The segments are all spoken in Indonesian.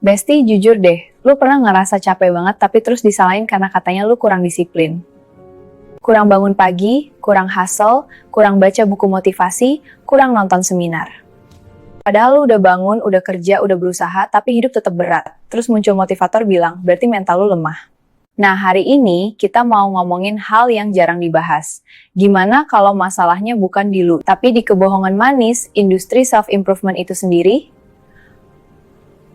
Besti, jujur deh, lu pernah ngerasa capek banget tapi terus disalahin karena katanya lu kurang disiplin? Kurang bangun pagi, kurang hustle, kurang baca buku motivasi, kurang nonton seminar. Padahal lu udah bangun, udah kerja, udah berusaha, tapi hidup tetap berat. Terus muncul motivator bilang, berarti mental lu lemah. Nah, hari ini kita mau ngomongin hal yang jarang dibahas. Gimana kalau masalahnya bukan di lu, tapi di kebohongan manis, industri self-improvement itu sendiri?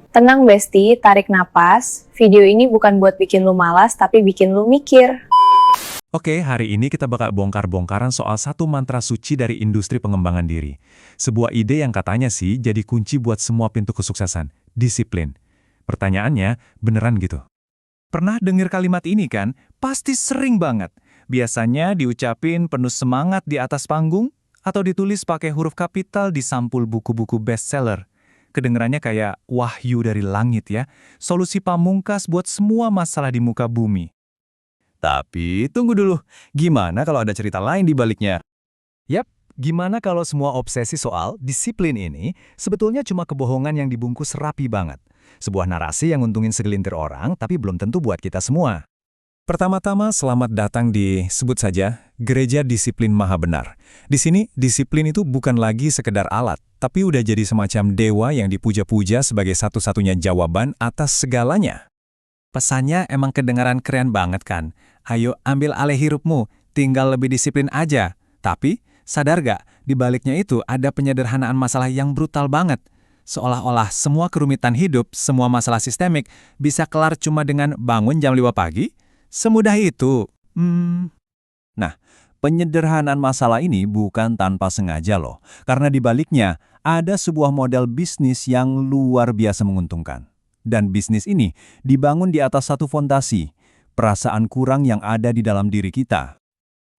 Tenang Besti, tarik napas. Video ini bukan buat bikin lu malas, tapi bikin lu mikir. Oke, hari ini kita bakal bongkar-bongkaran soal satu mantra suci dari industri pengembangan diri. Sebuah ide yang katanya sih jadi kunci buat semua pintu kesuksesan, disiplin. Pertanyaannya, beneran gitu? Pernah dengar kalimat ini kan? Pasti sering banget. Biasanya diucapin penuh semangat di atas panggung, atau ditulis pakai huruf kapital di sampul buku-buku bestseller. Kedengerannya kayak wahyu dari langit ya, solusi pamungkas buat semua masalah di muka bumi. Tapi tunggu dulu, gimana kalau ada cerita lain di baliknya? Yap, gimana kalau semua obsesi soal disiplin ini sebetulnya cuma kebohongan yang dibungkus rapi banget? Sebuah narasi yang untungin segelintir orang, tapi belum tentu buat kita semua. Pertama-tama, selamat datang di, sebut saja, Gereja Disiplin Maha Benar. Di sini, disiplin itu bukan lagi sekedar alat, tapi udah jadi semacam dewa yang dipuja-puja sebagai satu-satunya jawaban atas segalanya. Pesannya emang kedengaran keren banget kan? Ayo ambil alih hirupmu, tinggal lebih disiplin aja. Tapi, sadar gak, di baliknya itu ada penyederhanaan masalah yang brutal banget. Seolah-olah semua kerumitan hidup, semua masalah sistemik, bisa kelar cuma dengan bangun jam 5 pagi? Semudah itu. Nah, penyederhanaan masalah ini bukan tanpa sengaja loh, karena di baliknya ada sebuah model bisnis yang luar biasa menguntungkan. Dan bisnis ini dibangun di atas satu fondasi, perasaan kurang yang ada di dalam diri kita.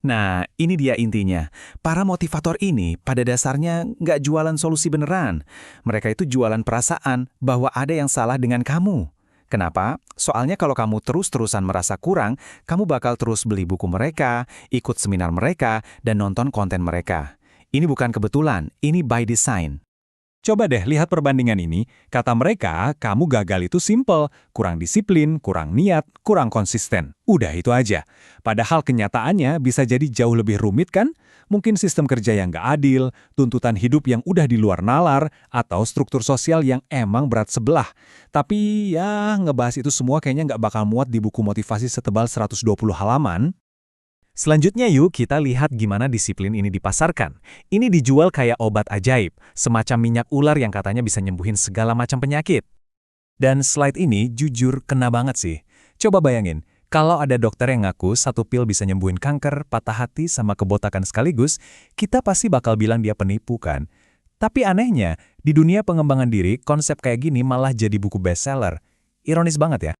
Nah, ini dia intinya. Para motivator ini pada dasarnya nggak jualan solusi beneran. Mereka itu jualan perasaan bahwa ada yang salah dengan kamu. Kenapa? Soalnya kalau kamu terus-terusan merasa kurang, kamu bakal terus beli buku mereka, ikut seminar mereka, dan nonton konten mereka. Ini bukan kebetulan, ini by design. Coba deh lihat perbandingan ini, kata mereka, kamu gagal itu simple, kurang disiplin, kurang niat, kurang konsisten. Udah itu aja. Padahal kenyataannya bisa jadi jauh lebih rumit kan? Mungkin sistem kerja yang nggak adil, tuntutan hidup yang udah di luar nalar, atau struktur sosial yang emang berat sebelah. Tapi ya, ngebahas itu semua kayaknya nggak bakal muat di buku motivasi setebal 120 halaman. Selanjutnya yuk kita lihat gimana disiplin ini dipasarkan. Ini dijual kayak obat ajaib, semacam minyak ular yang katanya bisa nyembuhin segala macam penyakit. Dan slide ini jujur kena banget sih. Coba bayangin, kalau ada dokter yang ngaku satu pil bisa nyembuhin kanker, patah hati, sama kebotakan sekaligus, kita pasti bakal bilang dia penipu kan? Tapi anehnya, di dunia pengembangan diri, konsep kayak gini malah jadi buku bestseller. Ironis banget ya.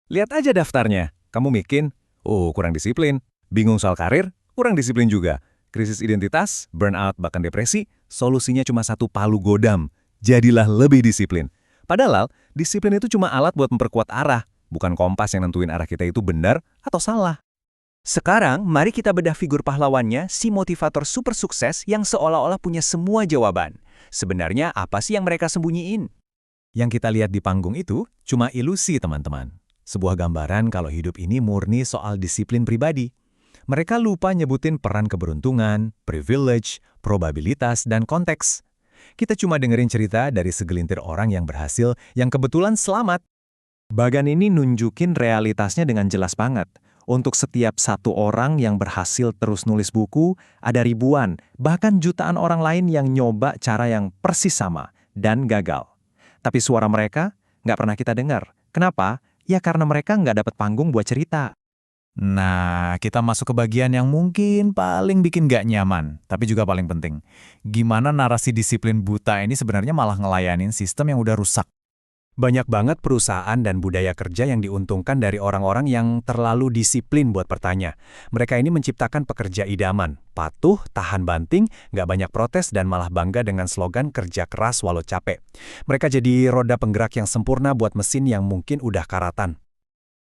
Lihat aja daftarnya. Kamu mikir, oh kurang disiplin. Bingung soal karir? Kurang disiplin juga. Krisis identitas, burnout, bahkan depresi, solusinya cuma satu palu godam. Jadilah lebih disiplin. Padahal, disiplin itu cuma alat buat memperkuat arah, bukan kompas yang nentuin arah kita itu benar atau salah. Sekarang, mari kita bedah figur pahlawannya, si motivator super sukses yang seolah-olah punya semua jawaban. Sebenarnya apa sih yang mereka sembunyiin? Yang kita lihat di panggung itu cuma ilusi teman-teman. Sebuah gambaran kalau hidup ini murni soal disiplin pribadi. Mereka lupa nyebutin peran keberuntungan, privilege, probabilitas, dan konteks. Kita cuma dengerin cerita dari segelintir orang yang berhasil, yang kebetulan selamat. Bagan ini nunjukin realitasnya dengan jelas banget. Untuk setiap satu orang yang berhasil terus nulis buku, ada ribuan, bahkan jutaan orang lain yang nyoba cara yang persis sama, dan gagal. Tapi suara mereka nggak pernah kita dengar. Kenapa? Ya karena mereka nggak dapat panggung buat cerita. Nah, kita masuk ke bagian yang mungkin paling bikin gak nyaman, tapi juga paling penting. Gimana narasi disiplin buta ini sebenarnya malah ngelayanin sistem yang udah rusak. Banyak banget perusahaan dan budaya kerja yang diuntungkan dari orang-orang yang terlalu disiplin buat bertanya. Mereka ini menciptakan pekerja idaman, patuh, tahan banting, nggak banyak protes, dan malah bangga dengan slogan kerja keras walau capek. Mereka jadi roda penggerak yang sempurna buat mesin yang mungkin udah karatan.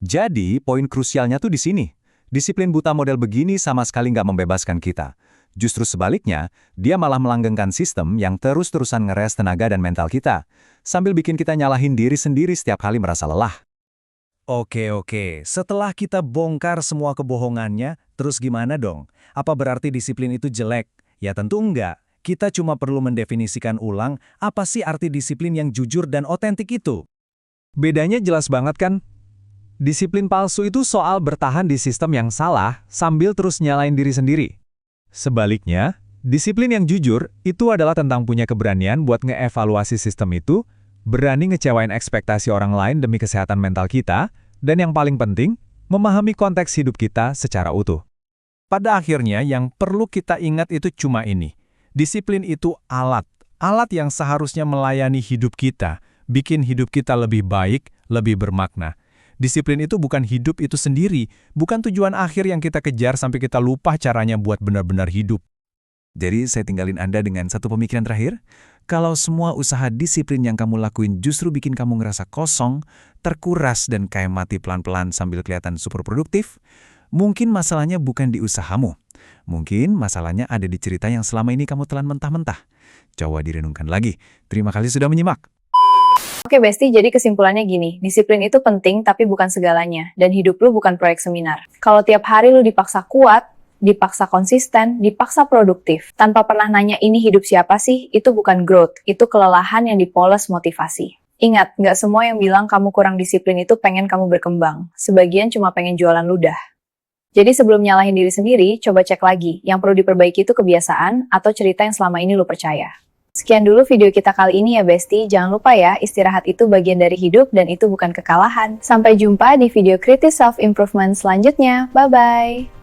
Jadi, poin krusialnya tuh di sini. Disiplin buta model begini sama sekali nggak membebaskan kita. Justru sebaliknya, dia malah melanggengkan sistem yang terus-terusan ngeres tenaga dan mental kita, sambil bikin kita nyalahin diri sendiri setiap kali merasa lelah. Oke, setelah kita bongkar semua kebohongannya, terus gimana dong? Apa berarti disiplin itu jelek? Ya tentu enggak. Kita cuma perlu mendefinisikan ulang apa sih arti disiplin yang jujur dan otentik itu. Bedanya jelas banget kan? Disiplin palsu itu soal bertahan di sistem yang salah sambil terus nyalain diri sendiri. Sebaliknya, disiplin yang jujur itu adalah tentang punya keberanian buat ngeevaluasi sistem itu, berani ngecewain ekspektasi orang lain demi kesehatan mental kita, dan yang paling penting, memahami konteks hidup kita secara utuh. Pada akhirnya yang perlu kita ingat itu cuma ini. Disiplin itu alat yang seharusnya melayani hidup kita, bikin hidup kita lebih baik, lebih bermakna. Disiplin itu bukan hidup itu sendiri, bukan tujuan akhir yang kita kejar sampai kita lupa caranya buat benar-benar hidup. Jadi saya tinggalin Anda dengan satu pemikiran terakhir. Kalau semua usaha disiplin yang kamu lakuin justru bikin kamu ngerasa kosong, terkuras dan kayak mati pelan-pelan sambil kelihatan super produktif, mungkin masalahnya bukan di usahamu. Mungkin masalahnya ada di cerita yang selama ini kamu telan mentah-mentah. Coba direnungkan lagi. Terima kasih sudah menyimak. Oke Besti, jadi kesimpulannya gini, disiplin itu penting tapi bukan segalanya, dan hidup lu bukan proyek seminar. Kalau tiap hari lu dipaksa kuat, dipaksa konsisten, dipaksa produktif, tanpa pernah nanya ini hidup siapa sih, itu bukan growth, itu kelelahan yang dipoles motivasi. Ingat, nggak semua yang bilang kamu kurang disiplin itu pengen kamu berkembang, sebagian cuma pengen jualan ludah. Jadi sebelum nyalahin diri sendiri, coba cek lagi, yang perlu diperbaiki itu kebiasaan atau cerita yang selama ini lu percaya. Sekian dulu video kita kali ini ya Besti, jangan lupa ya, istirahat itu bagian dari hidup dan itu bukan kekalahan. Sampai jumpa di video kritis self-improvement selanjutnya, bye-bye!